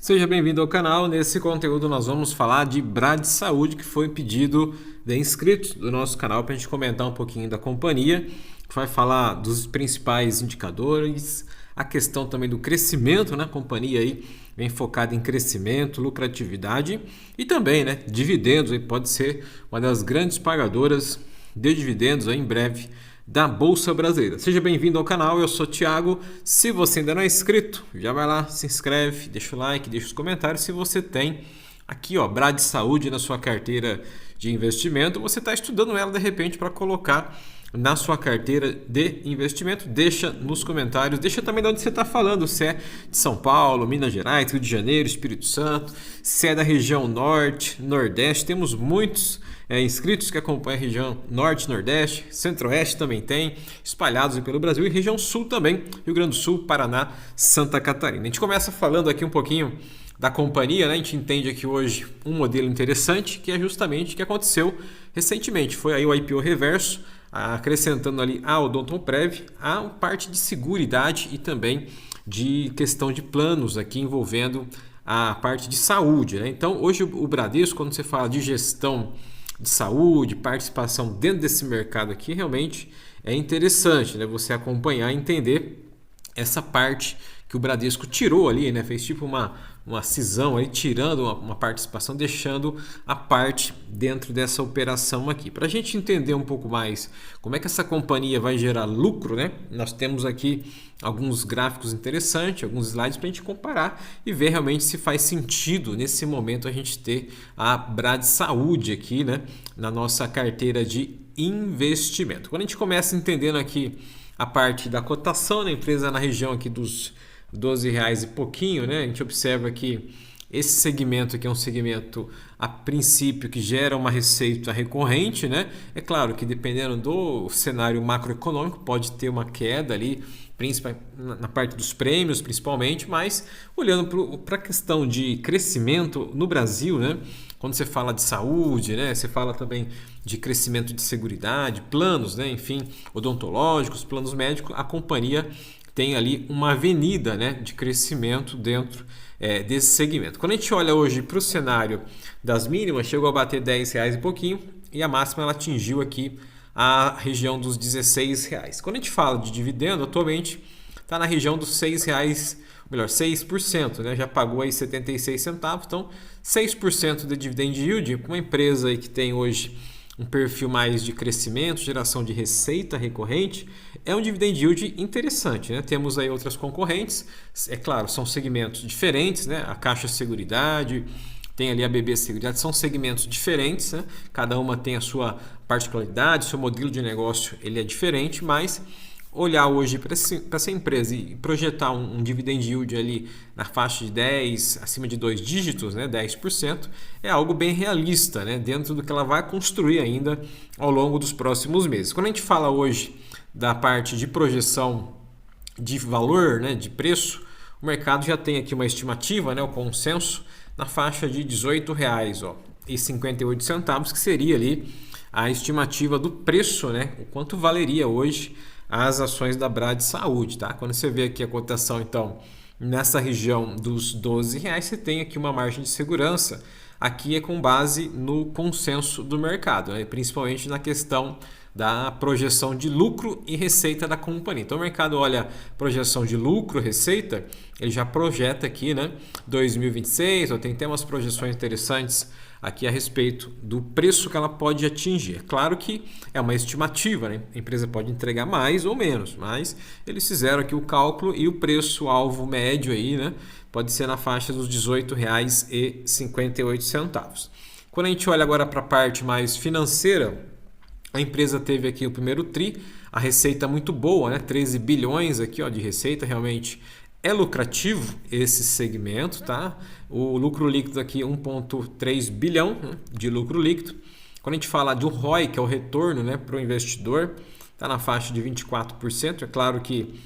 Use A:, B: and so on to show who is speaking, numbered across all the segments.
A: Seja bem-vindo ao canal. Nesse conteúdo nós vamos falar de Bradsaúde, que foi pedido de inscritos do nosso canal para a gente comentar um pouquinho da companhia, que vai falar dos principais indicadores, a questão também do crescimento, né? A companhia aí vem focada em crescimento, lucratividade e também, né, dividendos, aí pode ser uma das grandes pagadoras de dividendos aí em breve da Bolsa Brasileira. Seja bem-vindo ao canal, eu sou o Thiago. Se você ainda não é inscrito, já vai lá, se inscreve, deixa o like, deixa os comentários. Se você tem aqui, ó, Bradsaúde na sua carteira de investimento, você está estudando ela de repente para colocar na sua carteira de investimento, deixa nos comentários, deixa também de onde você está falando, se é de São Paulo, Minas Gerais, Rio de Janeiro, Espírito Santo, se é da região Norte, Nordeste. Temos muitos inscritos que acompanham a região Norte, Nordeste, Centro-Oeste também tem, espalhados pelo Brasil, e região Sul também, Rio Grande do Sul, Paraná, Santa Catarina. A gente começa falando aqui um pouquinho da companhia, né? A gente entende aqui hoje um modelo interessante, que é justamente o que aconteceu recentemente. Foi aí o IPO reverso, acrescentando ali a Odontoprev, a parte de seguridade e também de questão de planos aqui envolvendo a parte de saúde, né? Então, hoje o Bradesco, quando você fala de gestão de saúde, participação dentro desse mercado aqui, realmente é interessante, né? Você acompanhar e entender essa parte que o Bradesco tirou ali, né? Fez tipo uma cisão aí, tirando uma participação, deixando a parte dentro dessa operação aqui. Para a gente entender um pouco mais como é que essa companhia vai gerar lucro, né? Nós temos aqui alguns gráficos interessantes, alguns slides para a gente comparar e ver realmente se faz sentido nesse momento a gente ter a Bradsaúde aqui, né? Na nossa carteira de investimento. Quando a gente começa entendendo aqui a parte da cotação da empresa na região aqui dos R$ 12 e pouquinho, né? A gente observa que esse segmento aqui é um segmento a princípio que gera uma receita recorrente, né? É claro que dependendo do cenário macroeconômico pode ter uma queda ali, principalmente na parte dos prêmios principalmente, mas olhando para a questão de crescimento no Brasil, né? Quando você fala de saúde, né? Você fala também de crescimento de seguridade, planos, né? Enfim, odontológicos, planos médicos, a companhia tem ali uma avenida, né, de crescimento dentro desse segmento. Quando a gente olha hoje para o cenário das mínimas, chegou a bater R$ 10 e pouquinho e a máxima ela atingiu aqui a região dos R$ 16. Quando a gente fala de dividendo, atualmente está na região dos R$ 6, melhor, 6%, né? Já pagou aí 76 centavos, então 6% de dividend yield, uma empresa aí que tem hoje um perfil mais de crescimento, geração de receita recorrente, é um dividend yield interessante, né? Temos aí outras concorrentes, é claro, são segmentos diferentes, né? A Caixa Seguridade, tem ali a BB Seguridade, são segmentos diferentes, né? Cada uma tem a sua particularidade, seu modelo de negócio ele é diferente, mas olhar hoje para essa empresa e projetar um dividend yield ali na faixa de 10, acima de 2 dígitos, né, 10%, é algo bem realista, né, dentro do que ela vai construir ainda ao longo dos próximos meses. Quando a gente fala hoje da parte de projeção de valor, né, de preço, o mercado já tem aqui uma estimativa, né, o consenso, na faixa de R$ 18,58, que seria ali a estimativa do preço, né, o quanto valeria hoje as ações da Bradsaúde, tá? Quando você vê aqui a cotação, então, nessa região dos R$ 12, você tem aqui uma margem de segurança. Aqui é com base no consenso do mercado, né? Principalmente na questão da projeção de lucro e receita da companhia. Então o mercado olha projeção de lucro, receita, ele já projeta aqui, né, 2026, tem até umas projeções interessantes aqui a respeito do preço que ela pode atingir. É claro que é uma estimativa, né? A empresa pode entregar mais ou menos, mas eles fizeram aqui o cálculo e o preço-alvo médio aí, né, pode ser na faixa dos R$ 18,58. Quando a gente olha agora para a parte mais financeira, a empresa teve aqui o primeiro TRI, a receita muito boa, né? 13 bilhões aqui, ó, de receita, realmente é lucrativo esse segmento, tá? O lucro líquido aqui 1,3 bilhão, né, de lucro líquido. Quando a gente fala do ROI, que é o retorno, né, para o investidor, está na faixa de 24%. É claro que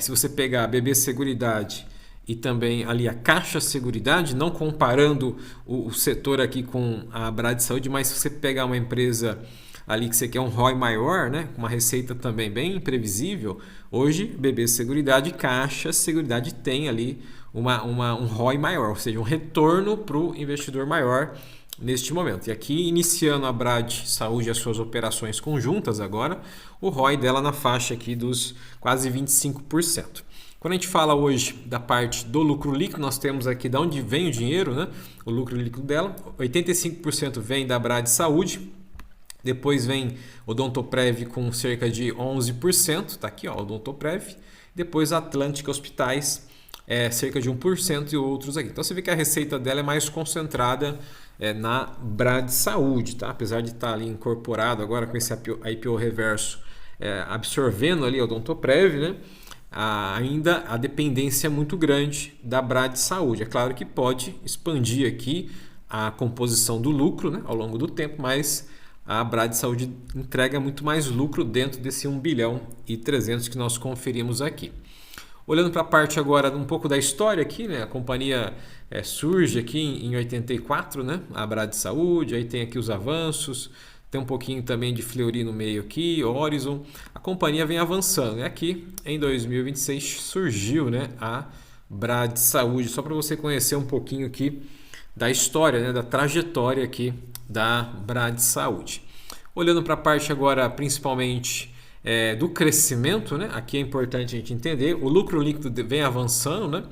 A: se você pegar a BB Seguridade e também ali a Caixa Seguridade, não comparando o setor aqui com a Bradsaúde, mas se você pegar uma empresa ali que você quer um ROI maior, né, com uma receita também bem previsível, hoje BB Seguridade e Caixa Seguridade tem ali um ROI maior, ou seja, um retorno para o investidor maior neste momento. E aqui, iniciando a Brad Saúde as suas operações conjuntas agora, o ROI dela na faixa aqui dos quase 25%. Quando a gente fala hoje da parte do lucro líquido, nós temos aqui de onde vem o dinheiro, né? O lucro líquido dela, 85% vem da Brad Saúde, depois vem o Odontoprev com cerca de 11%, tá aqui ó, o Odontoprev, depois a Atlântica Hospitais, cerca de 1% e outros aqui. Então você vê que a receita dela é mais concentrada na Brad Saúde, tá? Apesar de estar ali incorporado agora com esse IPO reverso absorvendo ali o Odontoprev, né? Ainda a dependência é muito grande da Brad Saúde. É claro que pode expandir aqui a composição do lucro, né, ao longo do tempo, mas a Brad Saúde entrega muito mais lucro dentro desse 1 bilhão e 300 que nós conferimos aqui. Olhando para a parte agora um pouco da história aqui, né, a companhia surge aqui em 84, né, a Brad Saúde, aí tem aqui os avanços, tem um pouquinho também de Fleury no meio aqui, Horizon. A companhia vem avançando. E aqui, em 2026, surgiu, né, a Brad Saúde. Só para você conhecer um pouquinho aqui da história, né, da trajetória aqui da Brad Saúde. Olhando para a parte agora, principalmente do crescimento, né, aqui é importante a gente entender. O lucro líquido vem avançando, né,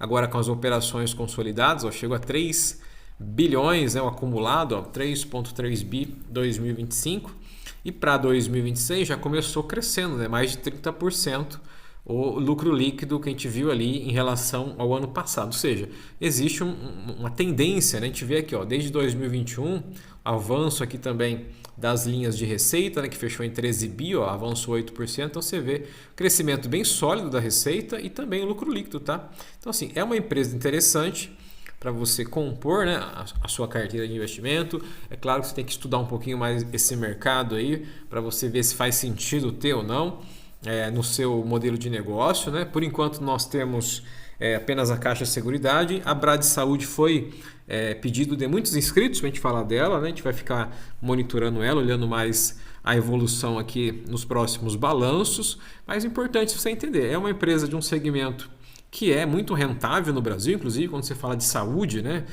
A: agora com as operações consolidadas. Ó, chegou a 3 bilhões, né, o acumulado, 3,3 bi 2025, e para 2026 já começou crescendo, né, mais de 30% o lucro líquido que a gente viu ali em relação ao ano passado. Ou seja, existe uma tendência, né, a gente vê aqui, ó, desde 2021, avanço aqui também das linhas de receita, né, que fechou em 13 bi, ó, avançou 8%, então você vê crescimento bem sólido da receita e também o lucro líquido, tá? Então assim, é uma empresa interessante para você compor, né, a sua carteira de investimento. É claro que você tem que estudar um pouquinho mais esse mercado aí para você ver se faz sentido ter ou não no seu modelo de negócio, né? Por enquanto nós temos apenas a Caixa Seguridade. A Brad Saúde foi pedido de muitos inscritos para a gente falar dela, né? A gente vai ficar monitorando ela, olhando mais a evolução aqui nos próximos balanços. Mas é importante você entender, é uma empresa de um segmento que é muito rentável no Brasil, inclusive quando você fala de saúde, né?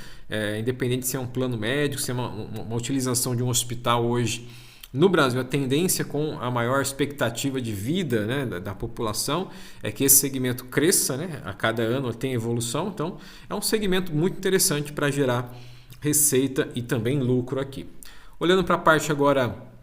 A: Independente se é um plano médico, se é uma utilização de um hospital hoje no Brasil, a tendência com a maior expectativa de vida, né, da população é que esse segmento cresça, né? A cada ano tem evolução, então é um segmento muito interessante para gerar receita e também lucro aqui. Olhando para a parte agora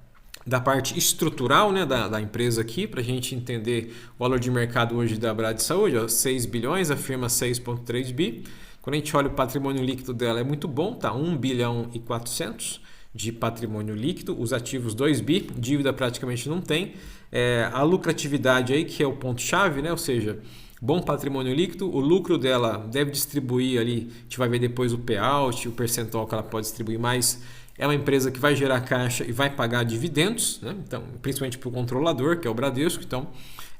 A: da parte estrutural, né, da empresa aqui, para a gente entender o valor de mercado hoje da Brad Saúde, ó, 6 bilhões, a firma 6,3 bi. Quando a gente olha o patrimônio líquido dela é muito bom, tá? 1 bilhão e 400 de patrimônio líquido, os ativos 2 bi, dívida praticamente não tem. A lucratividade aí, que é o ponto-chave, né? Ou seja, bom patrimônio líquido, o lucro dela deve distribuir ali, a gente vai ver depois o payout, o percentual que ela pode distribuir mais. É uma empresa que vai gerar caixa e vai pagar dividendos, né? Então, principalmente para o controlador, que é o Bradesco. Então,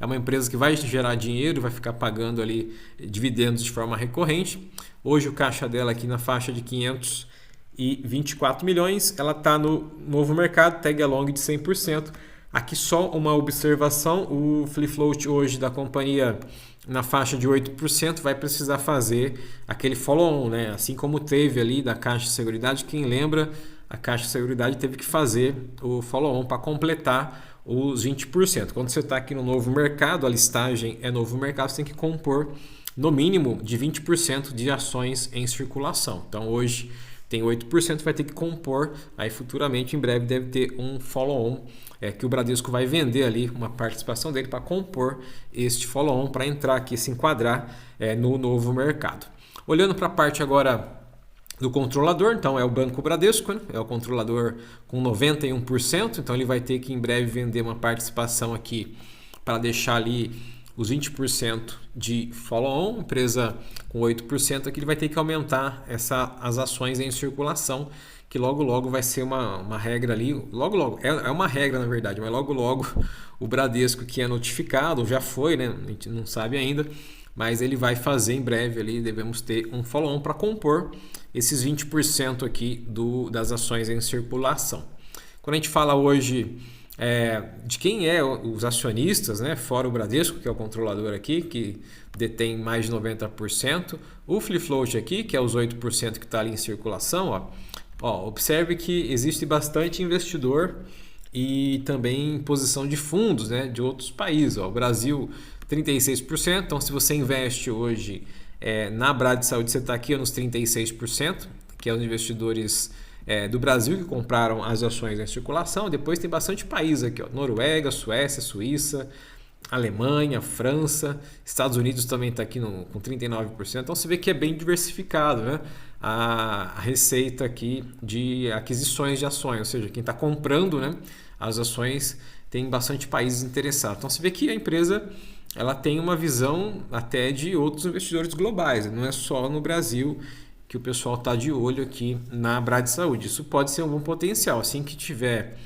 A: é uma empresa que vai gerar dinheiro e vai ficar pagando ali dividendos de forma recorrente. Hoje o caixa dela aqui na faixa de 524 milhões. Ela está no novo mercado, tag along de 100%. Aqui só uma observação, o free float hoje da companhia na faixa de 8% vai precisar fazer aquele follow-on, né? Assim como teve ali da Caixa de Seguridade. Quem lembra, a Caixa de Seguridade teve que fazer o follow-on para completar os 20%. Quando você está aqui no novo mercado, a listagem é novo mercado, você tem que compor no mínimo de 20% de ações em circulação. Então hoje tem 8%, vai ter que compor, aí futuramente, em breve, deve ter um follow-on que o Bradesco vai vender ali uma participação dele para compor este follow-on, para entrar aqui, se enquadrar no novo mercado. Olhando para a parte agora do controlador, então é o Banco Bradesco, né? É o controlador com 91%, então ele vai ter que em breve vender uma participação aqui para deixar ali os 20% de follow-on, empresa com 8%, aqui ele vai ter que aumentar as ações em circulação, que logo vai ser uma regra ali, logo, é uma regra na verdade, mas logo o Bradesco, que é notificado, já foi, né? A gente não sabe ainda, mas ele vai fazer em breve ali, devemos ter um follow-on para compor esses 20% aqui das ações em circulação. Quando a gente fala hoje de quem os acionistas, né? Fora o Bradesco, que é o controlador aqui, que detém mais de 90%. O free float aqui, que é os 8% que está ali em circulação. Observe que existe bastante investidor e também posição de fundos, né, de outros países. O Brasil, 36%. Então, se você investe hoje na Brad Saúde, você está aqui nos 36%, que é os investidores do Brasil que compraram as ações em circulação. Depois tem bastante país aqui, Noruega, Suécia, Suíça, Alemanha, França, Estados Unidos também está aqui com 39%. Então você vê que é bem diversificado, né? A receita aqui de aquisições de ações, ou seja, quem está comprando, né, as ações, tem bastante países interessados. Então você vê que a empresa ela tem uma visão até de outros investidores globais, não é só no Brasil que o pessoal está de olho aqui na Brad Saúde. Isso pode ser um bom potencial. Assim que tiver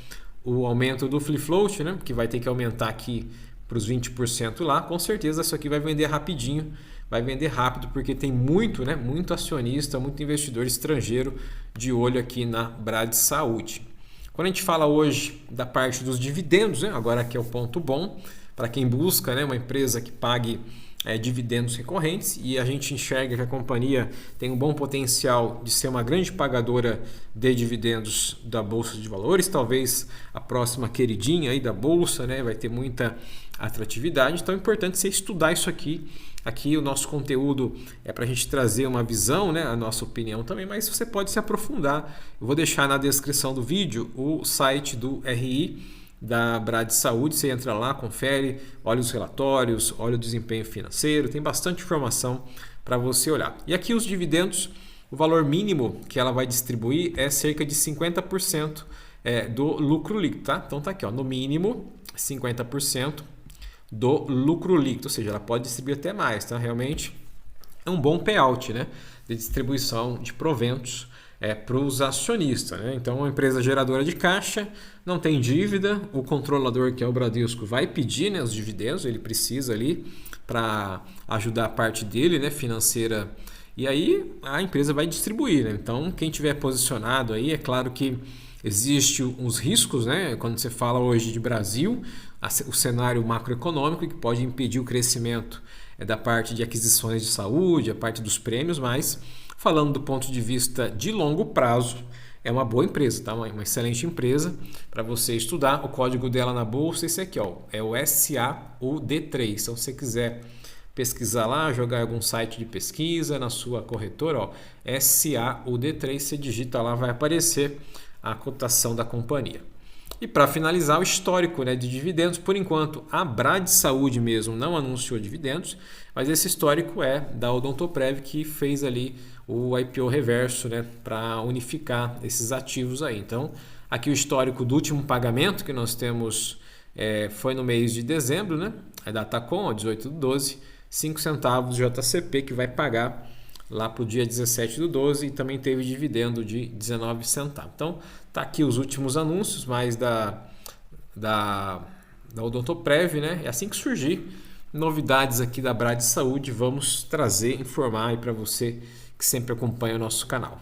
A: o aumento do free float, né, que vai ter que aumentar aqui para os 20% lá, com certeza isso aqui vai vender rapidinho, vai vender rápido, porque tem muito, né, muito acionista, muito investidor estrangeiro de olho aqui na Brad Saúde. Quando a gente fala hoje da parte dos dividendos, né, agora aqui é o ponto bom, para quem busca, né, uma empresa que pague dividendos recorrentes, e a gente enxerga que a companhia tem um bom potencial de ser uma grande pagadora de dividendos da Bolsa de Valores, talvez a próxima queridinha aí da Bolsa, né? Vai ter muita atratividade, então é importante você estudar isso aqui. Aqui o nosso conteúdo é para a gente trazer uma visão, né? A nossa opinião também, mas você pode se aprofundar. Eu vou deixar na descrição do vídeo o site do RI, da Brad Saúde. Você entra lá, confere, olha os relatórios, olha o desempenho financeiro, tem bastante informação para você olhar. E aqui os dividendos, o valor mínimo que ela vai distribuir é cerca de 50% do lucro líquido, tá? Então tá aqui, no mínimo 50% do lucro líquido, ou seja, ela pode distribuir até mais, tá? Realmente é um bom payout, né, de distribuição de proventos para os acionistas, né? Então, uma empresa geradora de caixa, não tem dívida, o controlador, que é o Bradesco, vai pedir, né, os dividendos, ele precisa ali para ajudar a parte dele, né, financeira, e aí a empresa vai distribuir, né? Então, quem tiver posicionado aí, é claro que existe uns riscos, né? Quando você fala hoje de Brasil, o cenário macroeconômico que pode impedir o crescimento da parte de aquisições de saúde, a parte dos prêmios, mas falando do ponto de vista de longo prazo, é uma boa empresa, tá? Uma excelente empresa para você estudar. O código dela na bolsa é esse aqui, é o SAUD3. Então, se você quiser pesquisar lá, jogar em algum site de pesquisa, na sua corretora, SAUD3, você digita lá, vai aparecer a cotação da companhia. E para finalizar, o histórico, né, de dividendos. Por enquanto, a Brad Saúde mesmo não anunciou dividendos, mas esse histórico é da Odontoprev, que fez ali o IPO reverso, né, para unificar esses ativos aí. Então, aqui o histórico do último pagamento que nós temos foi no mês de dezembro, né? A Datacom, 18/12, 5 centavos JCP, que vai pagar lá para o dia 17/12, e também teve dividendo de 19 centavos. Então, tá aqui os últimos anúncios, mais da Odontoprev, né? E assim que surgir novidades aqui da Brad Saúde, vamos trazer, informar aí para você que sempre acompanha o nosso canal.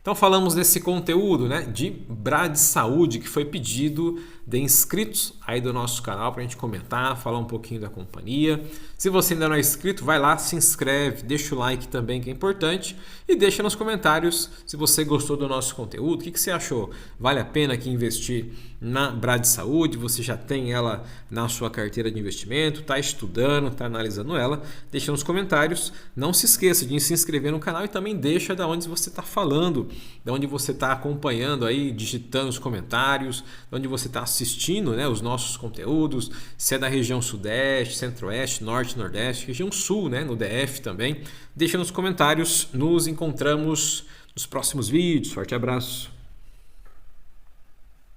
A: Então falamos desse conteúdo, né, de Brad Saúde, que foi pedido de inscritos aí do nosso canal para a gente comentar, falar um pouquinho da companhia. Se você ainda não é inscrito, vai lá, se inscreve, deixa o like também, que é importante, e deixa nos comentários se você gostou do nosso conteúdo, o que você achou? Vale a pena aqui investir na Brad Saúde? Você já tem ela na sua carteira de investimento, está estudando, está analisando ela? Deixa nos comentários. Não se esqueça de se inscrever no canal e também deixa de onde você está falando, de onde você está acompanhando aí, digitando os comentários, de onde você está assistindo, né, os nossos conteúdos, se é da região Sudeste, Centro-Oeste, Norte, Nordeste, região Sul, né, no DF também. Deixa nos comentários. Nos encontramos nos próximos vídeos. Forte abraço.